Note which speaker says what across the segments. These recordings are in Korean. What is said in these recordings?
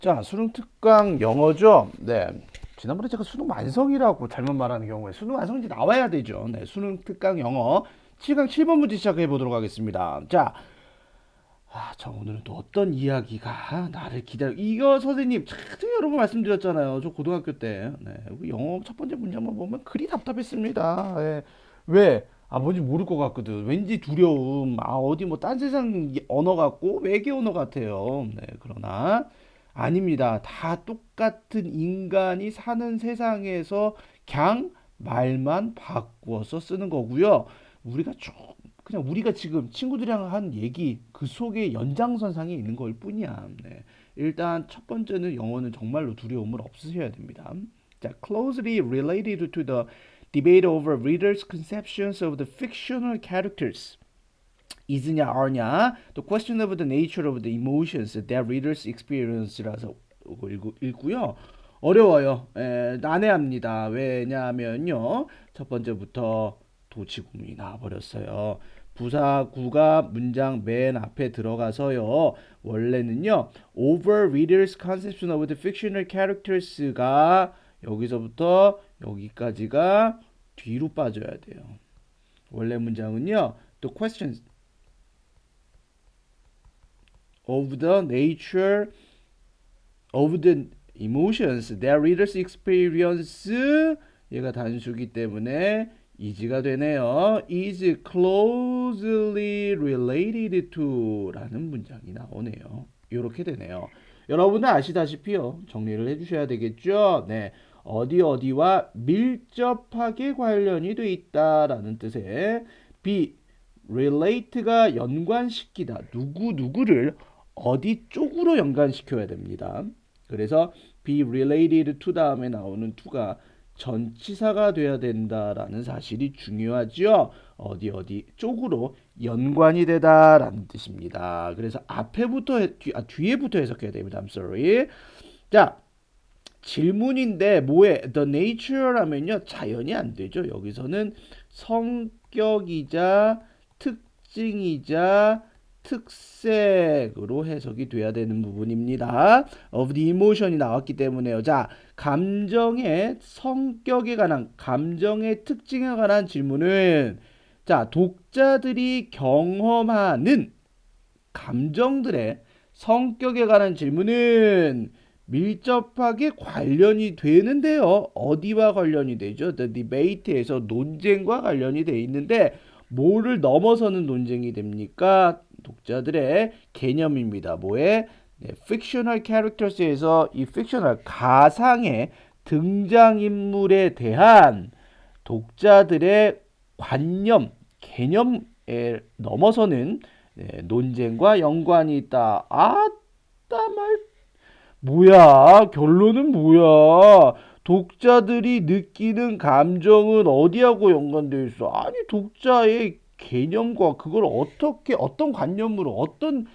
Speaker 1: 자, 수능 특강 영어죠. 네. 지난번에 제가 수능 완성이라고 잘못 말하는 경우에 수능 완성지 나와야 되죠. 네. 수능 특강 영어 7강 7번 문제 시작해 보도록 하겠습니다. 자, 오늘은 또 어떤 이야기가 나를 기다려. 이거 선생님 차례 여러 번 말씀드렸잖아요. 저 고등학교 때. 네. 영어 첫 번째 문제만 보면 그리 답답했습니다. 네. 왜? 뭔지 모를 것 같거든. 왠지 두려움. 어디 뭐 딴 세상 언어 같고 외계 언어 같아요. 네. 그러나 아닙니다. 다 똑같은 인간이 사는 세상에서 그냥 말만 바꾸어서 쓰는 거고요. 우리가 쭉 그냥 우리가 지금 친구들이랑 한 얘기 그 속에 연장선상에 있는 걸 뿐이야. 네. 일단 첫 번째는 영어는 정말로 두려움을 없으셔야 됩니다. 자, closely related to the debate over readers' conceptions of the fictional characters. is냐 are냐 the question of the nature of the emotions that readers experience라서 읽고요. 어려워요. 난해합니다. 왜냐하면요. 첫 번째부터 도치구문이 나와버렸어요. 부사구가 문장 맨 앞에 들어가서요. 원래는요. over readers conception of the fictional characters가 여기서부터 여기까지가 뒤로 빠져야 돼요. 원래 문장은요. the questions of the nature of the emotions that readers experience 얘가 단수기 때문에 is가 되네요. is closely related to 라는 문장이 나오네요. 이렇게 되네요. 여러분은 아시다시피요. 정리를 해주셔야 되겠죠. 네. 어디와 밀접하게 관련이 돼 있다라는 뜻의 be relate가 연관시키다. 누구를 어디 쪽으로 연관시켜야 됩니다. 그래서 be related to 다음에 나오는 to가 전치사가 돼야 된다라는 사실이 중요하죠. 어디 쪽으로 연관이 되다라는 뜻입니다. 그래서 뒤에부터 해석해야 됩니다. I'm sorry. 자, 질문인데 뭐에 the nature 하면요 자연이 안 되죠. 여기서는 성격이자 특징이자 특색으로 해석이 돼야 되는 부분입니다. of the emotion이 나왔기 때문에요. 자, 감정의 성격에 관한 감정의 특징에 관한 질문은 자, 독자들이 경험하는 감정들의 성격에 관한 질문은 밀접하게 관련이 되는데요. 어디와 관련이 되죠? The debate에서 논쟁과 관련이 돼 있는데 뭐를 넘어서는 논쟁이 됩니까? 독자들의 개념입니다. 뭐에? 네, fictional characters에서 이 fictional 가상의 등장인물에 대한 독자들의 관념, 개념에 넘어서는 논쟁과 연관이 있다. 아따 말 뭐야? 결론은 뭐야? 독자들이 느끼는 감정은 어디하고 연관되어 있어? 아니 독자의 개념과 그걸 어떻게 어떤 관념으로 어떤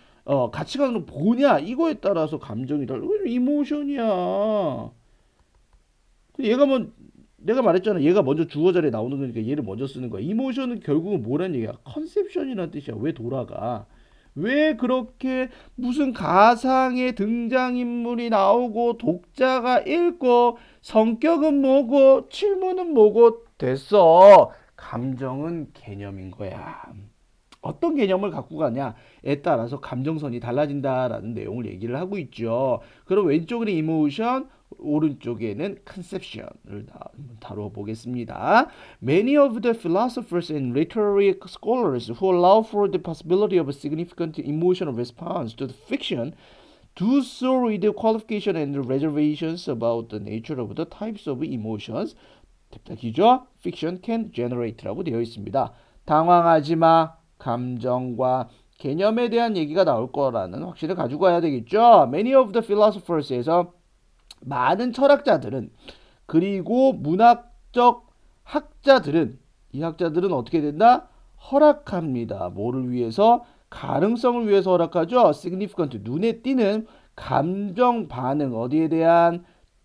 Speaker 1: 가치관으로 보냐 이거에 따라서 감정이 달라. 이모션이야. 얘가 뭐 내가 말했잖아. 얘가 먼저 주어 자리에 나오는 거니까 얘를 먼저 쓰는 거야. 이모션은 결국은 뭐란 얘기야? 컨셉션이라는 뜻이야. 왜 돌아가? 왜 그렇게 무슨 가상의 등장인물이 나오고 독자가 읽고 성격은 뭐고 질문은 뭐고 됐어. 감정은 개념인 거야. 어떤 개념을 갖고 가냐에 따라서 감정선이 달라진다라는 내용을 얘기를 하고 있죠. 그럼 왼쪽은 emotion, 오른쪽에는 conception을 다뤄보겠습니다. Many of the philosophers and literary scholars who allow for the possibility of a significant emotional response to the fiction do so with the qualification and reservations about the nature of the types of emotions 기죠? fiction can generate라고 되어 있습니다. 당황하지 마. 감정과 개념에 대한 얘기가 나올 거라는 확신을 가지고 가야 되겠죠. Many of the philosophers에서 많은 철학자들은 그리고 문학적 학자들은 이 학자들은 어떻게 된다? 허락합니다. 뭐를 위해서? 가능성을 위해서 허락하죠. significant 눈에 띄는 감정 반응 어디에 대한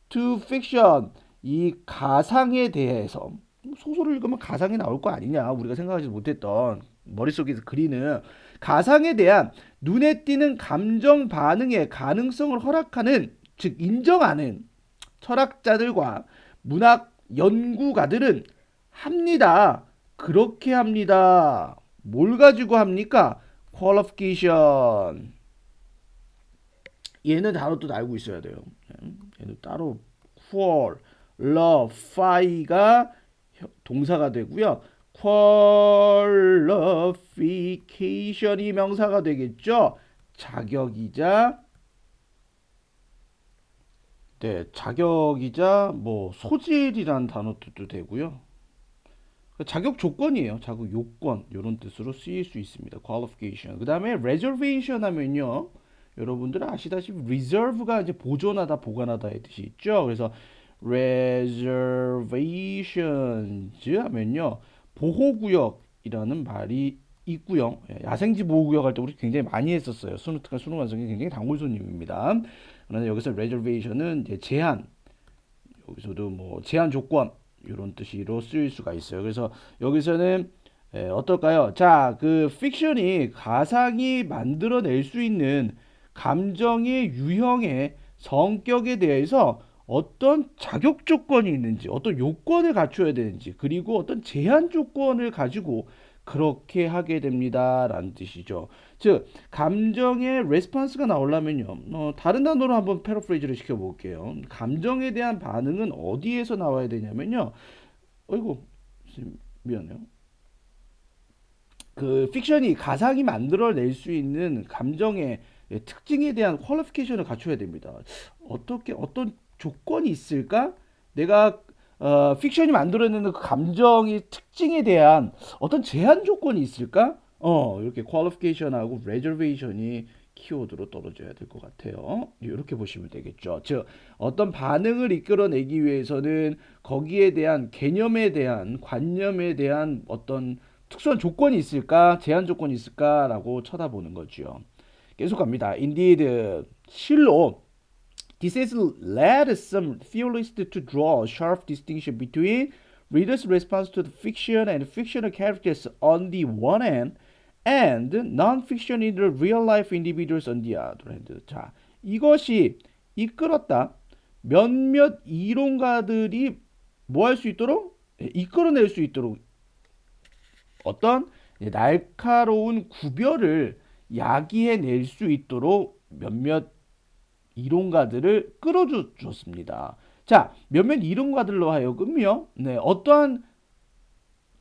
Speaker 1: to fiction 이 가상에 대해서 소설을 읽으면 가상이 나올 거 아니냐 우리가 생각하지 못했던 머릿속에서 그리는 가상에 대한 눈에 띄는 감정 반응의 가능성을 허락하는 즉 인정하는 철학자들과 문학 연구가들은 합니다. 그렇게 합니다. 뭘 가지고 합니까? qualification. 얘는 단어도 알고 있어야 돼요. 얘는 따로 qualify가 동사가 되고요. qualification이 명사가 되겠죠. 자격이자 네, 자격이자 뭐 소질이란 단어도 되고요. 자격 조건이에요. 자격 요건 이런 뜻으로 쓰일 수 있습니다. qualification. 그다음에 reservation 하면요. 여러분들은 아시다시피 reserve가 이제 보존하다, 보관하다의 뜻이 있죠. 그래서 reservations 하면요. 보호구역이라는 말이 있고요. 야생지 보호구역 할 때 우리 굉장히 많이 했었어요. 수능 특강 수능 완성이 굉장히 단골 손님입니다. 그런데 여기서 reservation은 이제 제한, 여기서도 뭐 제한 조건 이런 뜻으로 쓰일 수가 있어요. 그래서 여기서는 어떨까요? 자, 그 픽션이 가상이 만들어낼 수 있는 감정의 유형의 성격에 대해서 어떤 자격 조건이 있는지, 어떤 요건을 갖춰야 되는지, 그리고 어떤 제한 조건을 가지고 그렇게 하게 됩니다라는 뜻이죠. 즉, 감정의 레스폰스가 나오려면요. 다른 단어로 한번 패러프레이즈를 시켜볼게요. 감정에 대한 반응은 어디에서 나와야 되냐면요. 어이구, 미안해요. 그 픽션이 가상이 만들어낼 수 있는 감정의 특징에 대한 퀄리피케이션을 갖춰야 됩니다. 어떻게 어떤 조건이 있을까? 내가 픽션이 만들어내는 그 감정의 특징에 대한 어떤 제한 조건이 있을까? 이렇게 퀄리피케이션하고 레저베이션이 키워드로 떨어져야 될 것 같아요. 이렇게 보시면 되겠죠. 즉 어떤 반응을 이끌어내기 위해서는 거기에 대한 개념에 대한 관념에 대한 어떤 특수한 조건이 있을까? 제한 조건이 있을까라고 쳐다보는 거죠. 계속 갑니다. Indeed, 실로 this has led some theorists to draw a sharp distinction between readers' response to the fiction and fictional characters on the one hand and non-fiction in the real-life individuals on the other hand. 자, 이것이 이끌었다. 몇몇 이론가들이 뭐 할 수 있도록? 이끌어낼 수 있도록 어떤 날카로운 구별을 야기해낼 수 있도록 몇몇 이론가들을 끌어줬습니다. 자, 몇몇 이론가들로 하여금요, 어떠한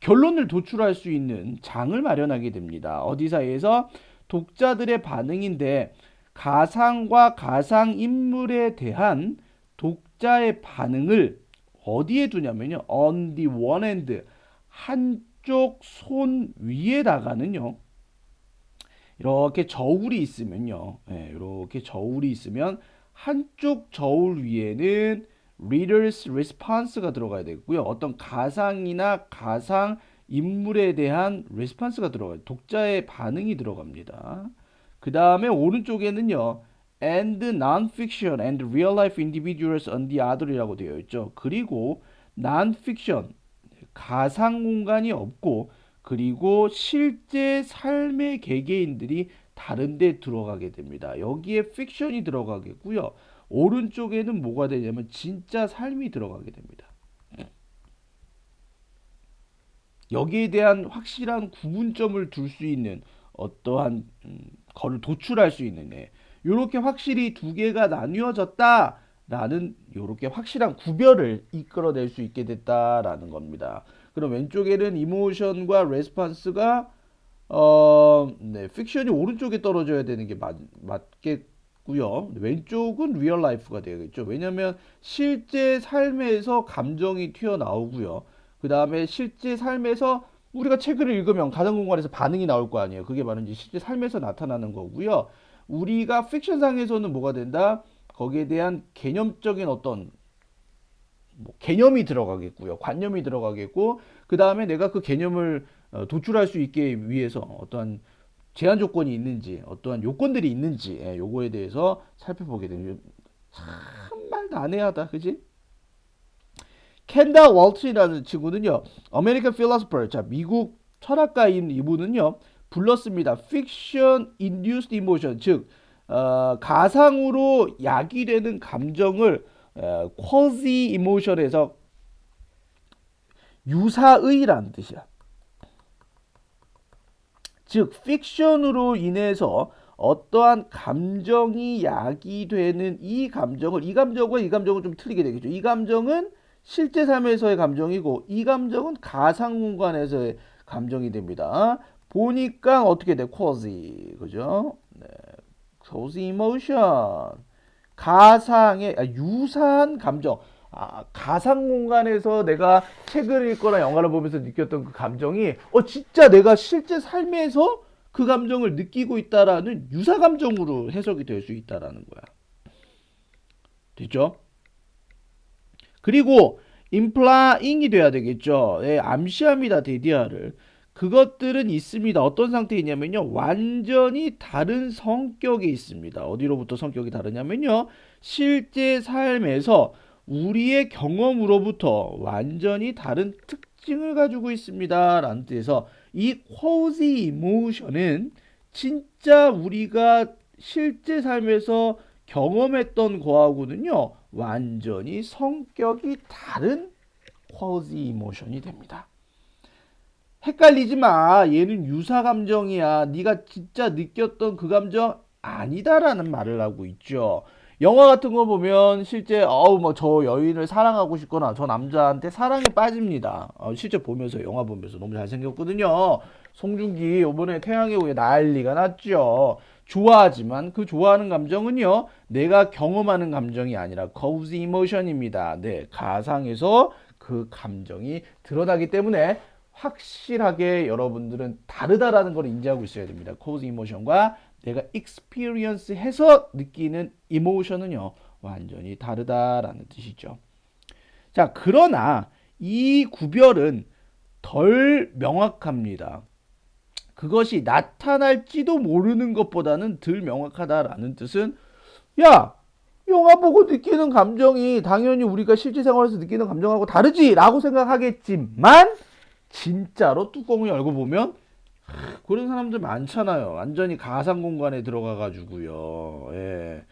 Speaker 1: 결론을 도출할 수 있는 장을 마련하게 됩니다. 어디 사이에서 독자들의 반응인데 가상과 가상 인물에 대한 독자의 반응을 어디에 두냐면요, on the one hand 한쪽 손 위에다가는요. 이렇게 저울이 있으면요. 이렇게 저울이 있으면 한쪽 저울 위에는 reader's response가 들어가야 되고요. 어떤 가상이나 가상 인물에 대한 response가 들어가요. 독자의 반응이 들어갑니다. 그 다음에 오른쪽에는요. and non-fiction and real-life individuals on the other이라고 되어 있죠. 그리고 non-fiction, 가상 공간이 없고 그리고 실제 삶의 개개인들이 다른 데 들어가게 됩니다. 여기에 픽션이 들어가겠고요. 오른쪽에는 뭐가 되냐면 진짜 삶이 들어가게 됩니다. 여기에 대한 확실한 구분점을 둘 수 있는 어떠한 거를 도출할 수 있는 이렇게 확실히 두 개가 나뉘어졌다라는 이렇게 확실한 구별을 이끌어낼 수 있게 됐다라는 겁니다. 그럼 왼쪽에는 이모션과 레스판스가 픽션이 오른쪽에 떨어져야 되는 게 맞겠고요. 왼쪽은 리얼 라이프가 되겠죠. 왜냐하면 실제 삶에서 감정이 튀어나오고요. 그 다음에 실제 삶에서 우리가 책을 읽으면 가상 공간에서 반응이 나올 거 아니에요. 그게 바로 이제 실제 삶에서 나타나는 거고요. 우리가 픽션상에서는 뭐가 된다? 거기에 대한 개념적인 어떤 개념이 들어가겠고요. 관념이 들어가겠고 그 다음에 내가 그 개념을 도출할 수 있게 위해서 어떠한 제한 조건이 있는지 어떠한 요건들이 있는지 요거에 대해서 살펴보게 됩니다. 참말 난해하다. 그지? 켄다 월트라는 친구는요. 아메리칸 필로소퍼, 자 미국 철학가인 이분은요. 불렀습니다. Fiction induced emotion, 즉 가상으로 야기되는 감정을 quasi emotion에서 유사의라는 뜻이야. 즉 픽션으로 인해서 어떠한 감정이 야기되는 이 감정을 이 감정과 이 감정은 좀 틀리게 되겠죠. 이 감정은 실제 삶에서의 감정이고 이 감정은 가상 공간에서의 감정이 됩니다. 보니까 어떻게 돼? quasi 그죠? 네. quasi emotion 가상의 유사한 감정. 가상 공간에서 내가 책을 읽거나 영화를 보면서 느꼈던 그 감정이 진짜 내가 실제 삶에서 그 감정을 느끼고 있다라는 유사 감정으로 해석이 될 수 있다라는 거야. 됐죠? 그리고 implying이 돼야 되겠죠. 예, 암시합니다. 데디아를. 그것들은 있습니다. 어떤 상태이냐면요. 완전히 다른 성격이 있습니다. 어디로부터 성격이 다르냐면요. 실제 삶에서 우리의 경험으로부터 완전히 다른 특징을 가지고 있습니다. 라는 뜻에서 이 quasi emotion은 진짜 우리가 실제 삶에서 경험했던 거하고는요. 완전히 성격이 다른 quasi emotion이 됩니다. 헷갈리지 마. 얘는 유사 감정이야. 네가 진짜 느꼈던 그 감정 아니다라는 말을 하고 있죠. 영화 같은 거 보면 실제 뭐 저 여인을 사랑하고 싶거나 저 남자한테 사랑에 빠집니다. 실제 보면서 영화 보면서 너무 잘생겼거든요. 송중기 이번에 태양의 후예 난리가 났죠. 좋아하지만 그 좋아하는 감정은요. 내가 경험하는 감정이 아니라 cozy emotion입니다. 네, 가상에서 그 감정이 드러나기 때문에 확실하게 여러분들은 다르다라는 걸 인지하고 있어야 됩니다. 코즈 이모션과 내가 experience 해서 느끼는 이모션은요. 완전히 다르다라는 뜻이죠. 자, 그러나 이 구별은 덜 명확합니다. 그것이 나타날지도 모르는 것보다는 덜 명확하다라는 뜻은 야, 영화 보고 느끼는 감정이 당연히 우리가 실제 생활에서 느끼는 감정하고 다르지라고 생각하겠지만 진짜로 뚜껑을 열고 보면 그런 사람들 많잖아요. 완전히 가상 공간에 들어가 가지고요. 예.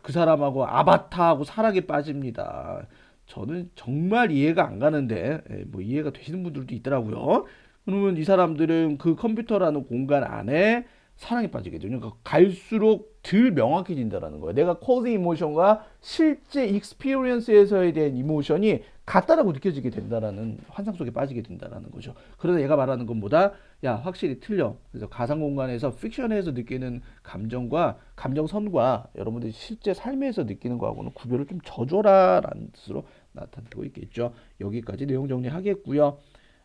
Speaker 1: 그 사람하고 아바타하고 사랑에 빠집니다. 저는 정말 이해가 안 가는데 뭐 이해가 되시는 분들도 있더라고요. 그러면 이 사람들은 그 컴퓨터라는 공간 안에 사랑에 빠지게 되죠. 그러니까 갈수록 덜 명확해진다는 거예요. 내가 코드 이모션과 실제 익스피리언스에서에 대한 이모션이 같다라고 느껴지게 된다라는 환상 속에 빠지게 된다라는 거죠. 그러다 얘가 말하는 건 뭐다? 야, 확실히 틀려. 그래서 가상 공간에서 픽션에서 느끼는 감정과 감정선과 여러분들이 실제 삶에서 느끼는 거하고는 구별을 좀 져줘라라는 뜻으로 나타내고 있겠죠. 여기까지 내용 정리하겠고요.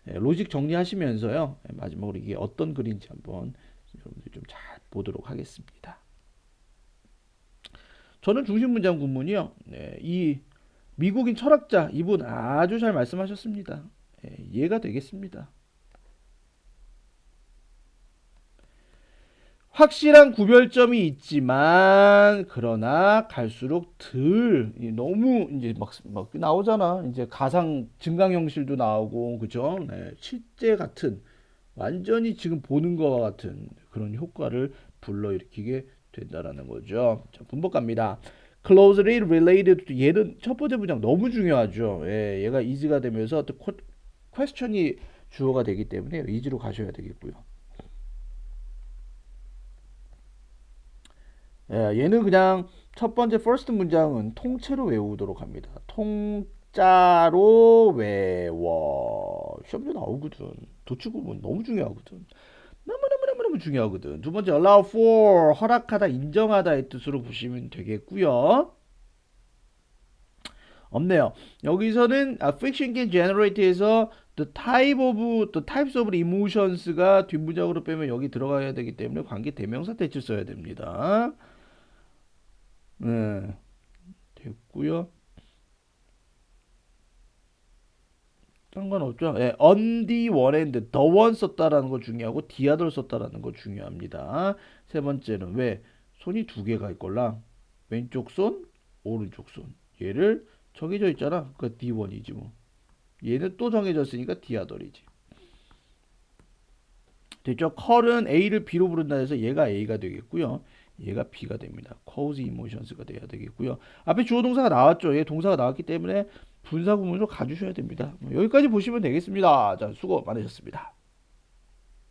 Speaker 1: 로직 정리하시면서요. 마지막으로 이게 어떤 글인지 한번 여러분들 좀 잘 보도록 하겠습니다. 저는 중심 문장 구문이요. 이 미국인 철학자 이분 아주 잘 말씀하셨습니다. 이해가 되겠습니다. 확실한 구별점이 있지만 그러나 갈수록 덜 너무 이제 막 나오잖아. 이제 가상 증강 형실도 나오고 그죠? 네, 실제 같은 완전히 지금 보는 거와 같은 그런 효과를 불러일으키게 된다라는 거죠. 자, 분법 갑니다. closely related to 얘는 첫 번째 문장 너무 중요하죠. 예, 얘가 is가 되면서 또 question이 주어가 되기 때문에 is로 가셔야 되겠고요. 예, 얘는 그냥 첫 번째 first 문장은 통째로 외우도록 합니다. 통짜로 외워. 시험에 나오거든. 도치구문 너무 중요하거든. 너무너무너무 중요하거든. 두 번째 allow for 허락하다 인정하다의 뜻으로 보시면 되겠고요. 없네요. 여기서는 friction can generate에서 the types of emotions가 뒷문장으로 빼면 여기 들어가야 되기 때문에 관계 대명사 대체 써야 됩니다. 네, 됐고요. 상관없죠. 예, on the one hand, the one 썼다라는 거 중요하고 the other 썼다라는 거 중요합니다. 세 번째는 왜 손이 두 개가 있걸랑 왼쪽 손, 오른쪽 손. 얘를 정해져 있잖아. 그러니까 the one이지 뭐. 얘는 또 정해졌으니까 the other이지. 됐죠? 컬은 A를 B로 부른다 해서 얘가 A가 되겠고요. 얘가 B가 됩니다. cause emotions가 돼야 되겠고요. 앞에 주어 동사가 나왔죠. 얘 동사가 나왔기 때문에 분사 구문으로 가주셔야 됩니다. 여기까지 보시면 되겠습니다. 자, 수고 많으셨습니다.